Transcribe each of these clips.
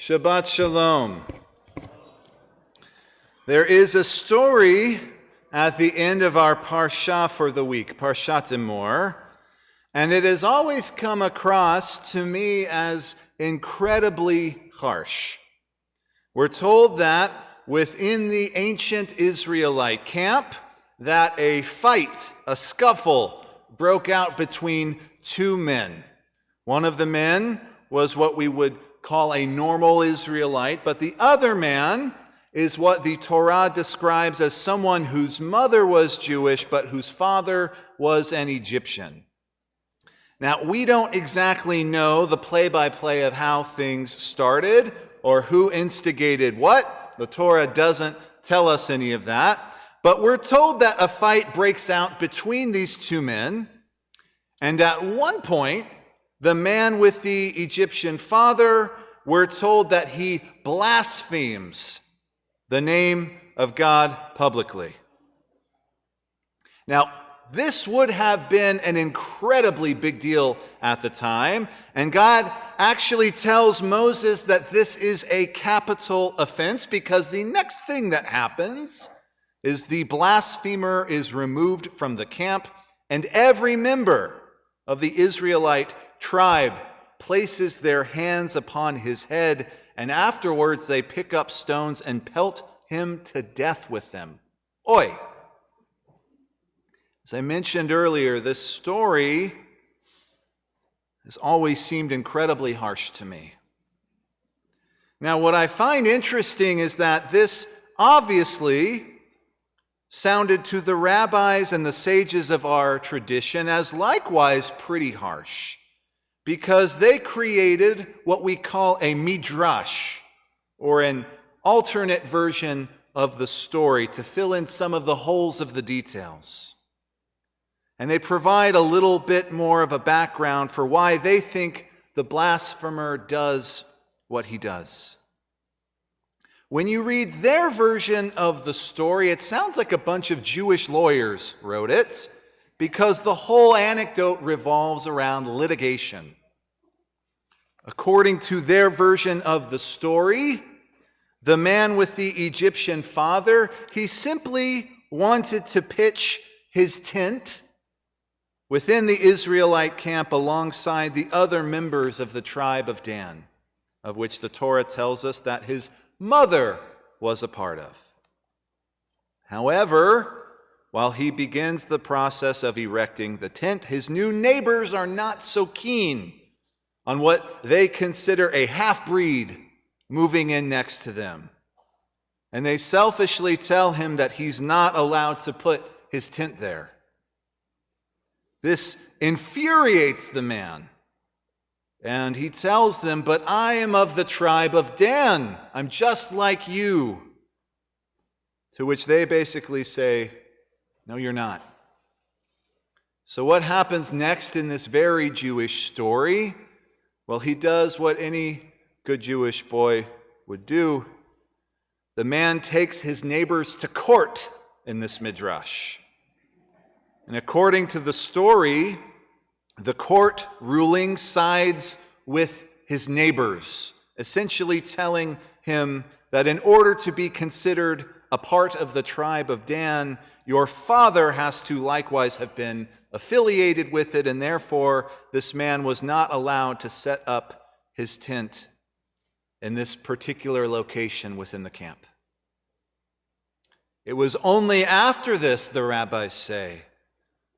Shabbat Shalom. There is a story at the end of our Parshat for the week, Parshat Emor, and it has always come across to me as incredibly harsh. We're told that within the ancient Israelite camp, that a fight, a scuffle, broke out between two men. One of the men was what we would call a normal Israelite, but the other man is what the Torah describes as someone whose mother was Jewish, but whose father was an Egyptian. Now, we don't exactly know the play-by-play of how things started or who instigated what. The Torah doesn't tell us any of that, but we're told that a fight breaks out between these two men, and at one point, the man with the Egyptian father, we're told that he blasphemes the name of God publicly. Now, this would have been an incredibly big deal at the time, and God actually tells Moses that this is a capital offense because the next thing that happens is the blasphemer is removed from the camp, and every member of the Israelite tribe places their hands upon his head, and afterwards they pick up stones and pelt him to death with them. Oi! As I mentioned earlier, this story has always seemed incredibly harsh to me. Now, what I find interesting is that this obviously sounded to the rabbis and the sages of our tradition as likewise pretty harsh, because they created what we call a midrash, or an alternate version of the story to fill in some of the holes of the details. And they provide a little bit more of a background for why they think the blasphemer does what he does. When you read their version of the story, it sounds like a bunch of Jewish lawyers wrote it, because the whole anecdote revolves around litigation. According to their version of the story, the man with the Egyptian father, he simply wanted to pitch his tent within the Israelite camp alongside the other members of the tribe of Dan, of which the Torah tells us that his mother was a part of. However, while he begins the process of erecting the tent, his new neighbors are not so keen on what they consider a half-breed moving in next to them. And they selfishly tell him that he's not allowed to put his tent there. This infuriates the man. And he tells them, "But I am of the tribe of Dan. I'm just like you." To which they basically say, "No, you're not." So what happens next in this very Jewish story? Well, he does what any good Jewish boy would do. The man takes his neighbors to court in this midrash. And according to the story, the court ruling sides with his neighbors, essentially telling him that in order to be considered a part of the tribe of Dan, your father has to likewise have been affiliated with it, and therefore this man was not allowed to set up his tent in this particular location within the camp. It was only after this, the rabbis say,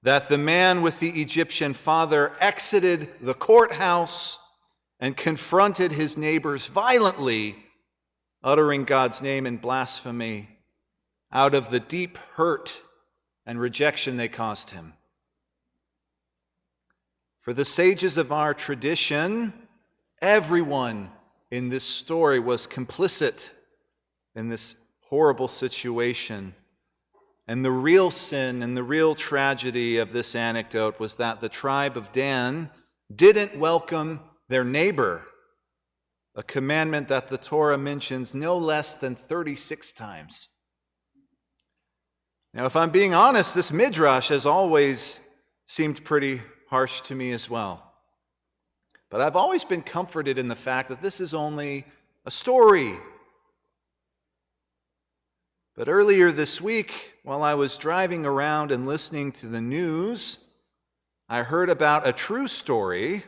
that the man with the Egyptian father exited the courthouse and confronted his neighbors violently, uttering God's name in blasphemy out of the deep hurt and rejection they caused him. For the sages of our tradition, everyone in this story was complicit in this horrible situation. And the real sin and the real tragedy of this anecdote was that the tribe of Dan didn't welcome their neighbor, a commandment that the Torah mentions no less than 36 times. Now, if I'm being honest, this midrash has always seemed pretty harsh to me as well. But I've always been comforted in the fact that this is only a story. But earlier this week, while I was driving around and listening to the news, I heard about a true story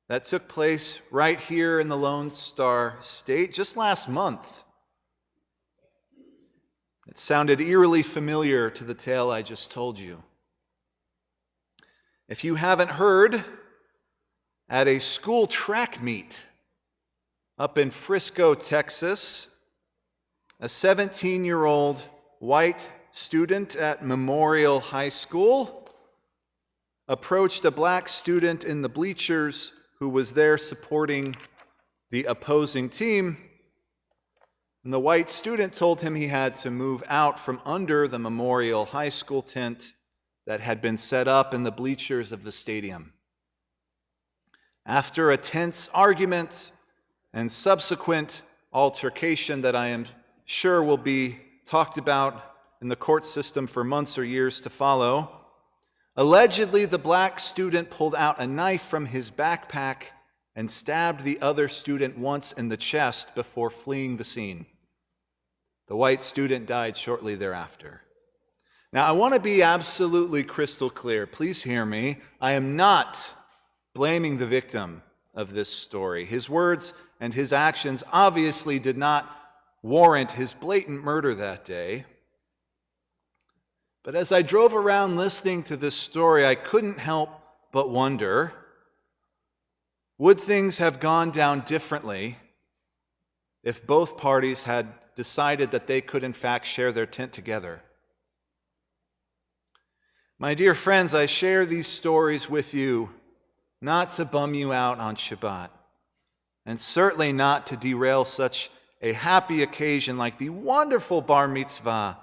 that took place right here in the Lone Star State just last month. It sounded eerily familiar to the tale I just told you. If you haven't heard, at a school track meet up in Frisco, Texas, a 17-year-old white student at Memorial High School approached a black student in the bleachers who was there supporting the opposing team. And the white student told him he had to move out from under the Memorial High School tent that had been set up in the bleachers of the stadium. After a tense argument and subsequent altercation that I am sure will be talked about in the court system for months or years to follow, allegedly the black student pulled out a knife from his backpack and stabbed the other student once in the chest before fleeing the scene. The white student died shortly thereafter. Now, I want to be absolutely crystal clear. Please hear me. I am not blaming the victim of this story. His words and his actions obviously did not warrant his blatant murder that day. But as I drove around listening to this story, I couldn't help but wonder, would things have gone down differently if both parties had decided that they could in fact share their tent together? My dear friends, I share these stories with you not to bum you out on Shabbat, and certainly not to derail such a happy occasion like the wonderful bar mitzvah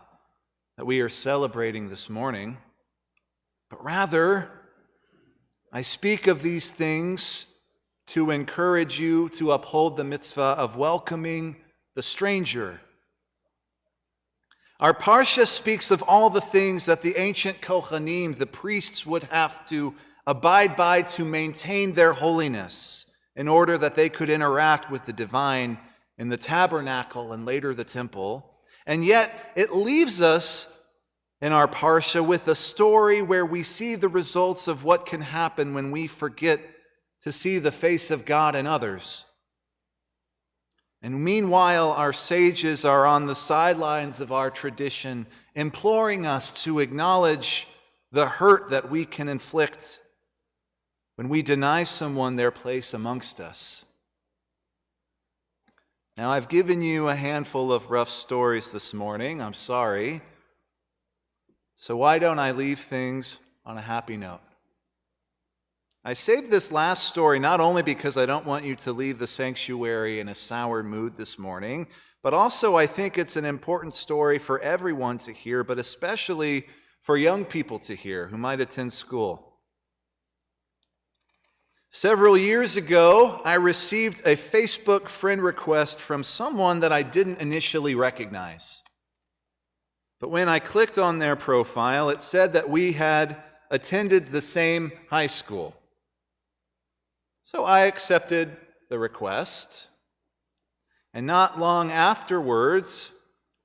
that we are celebrating this morning, but rather, I speak of these things to encourage you to uphold the mitzvah of welcoming the stranger. Our Parsha speaks of all the things that the ancient Kohanim, the priests, would have to abide by to maintain their holiness in order that they could interact with the divine in the tabernacle and later the temple. And yet it leaves us in our Parsha with a story where we see the results of what can happen when we forget to see the face of God in others. And meanwhile, our sages are on the sidelines of our tradition, imploring us to acknowledge the hurt that we can inflict when we deny someone their place amongst us. Now, I've given you a handful of rough stories this morning. I'm sorry. So why don't I leave things on a happy note? I saved this last story not only because I don't want you to leave the sanctuary in a sour mood this morning, but also I think it's an important story for everyone to hear, but especially for young people to hear who might attend school. Several years ago, I received a Facebook friend request from someone that I didn't initially recognize. But when I clicked on their profile, it said that we had attended the same high school. So I accepted the request, and not long afterwards,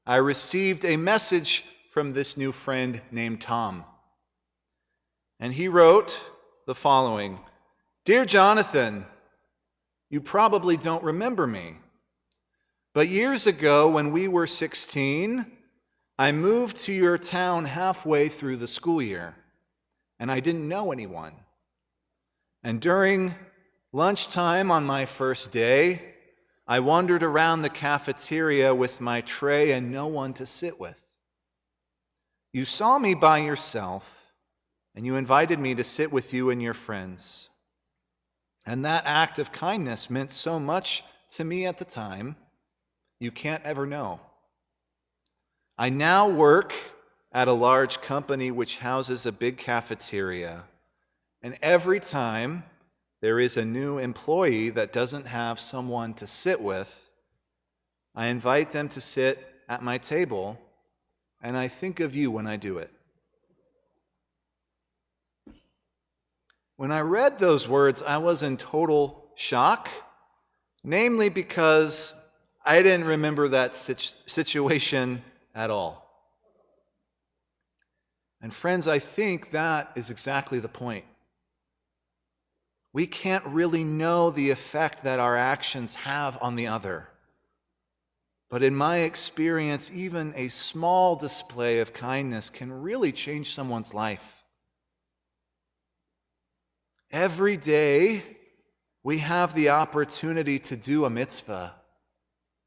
I received a message from this new friend named Tom. And he wrote the following: "Dear Jonathan, you probably don't remember me, but years ago when we were 16, I moved to your town halfway through the school year, and I didn't know anyone. And during lunchtime on my first day, I wandered around the cafeteria with my tray and no one to sit with. You saw me by yourself, and you invited me to sit with you and your friends. And that act of kindness meant so much to me at the time, you can't ever know. I now work at a large company which houses a big cafeteria, and every time there is a new employee that doesn't have someone to sit with, I invite them to sit at my table, and I think of you when I do it." When I read those words, I was in total shock, namely because I didn't remember that situation at all. And friends, I think that is exactly the point. We can't really know the effect that our actions have on the other. But in my experience, even a small display of kindness can really change someone's life. Every day, we have the opportunity to do a mitzvah,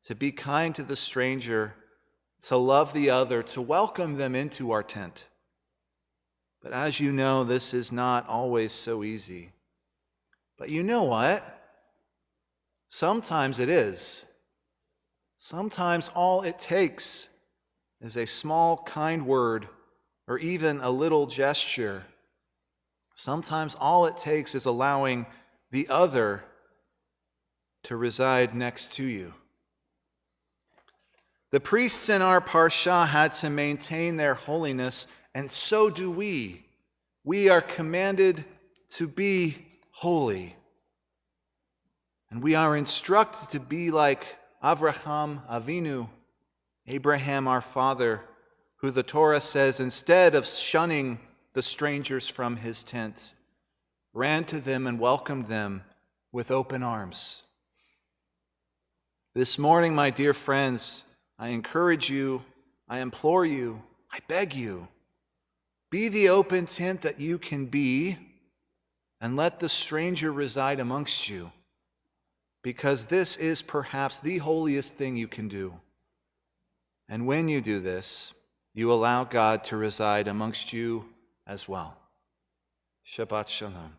to be kind to the stranger, to love the other, to welcome them into our tent. But as you know, this is not always so easy. But you know what? Sometimes it is. Sometimes all it takes is a small kind word or even a little gesture. Sometimes all it takes is allowing the other to reside next to you. The priests in our Parshat had to maintain their holiness, and so do we. We are commanded to be holy. And we are instructed to be like Avraham Avinu, Abraham our father, who the Torah says, instead of shunning the strangers from his tent, ran to them and welcomed them with open arms. This morning, my dear friends, I encourage you, I implore you, I beg you, be the open tent that you can be, and let the stranger reside amongst you, because this is perhaps the holiest thing you can do. And when you do this, you allow God to reside amongst you as well. Shabbat Shalom.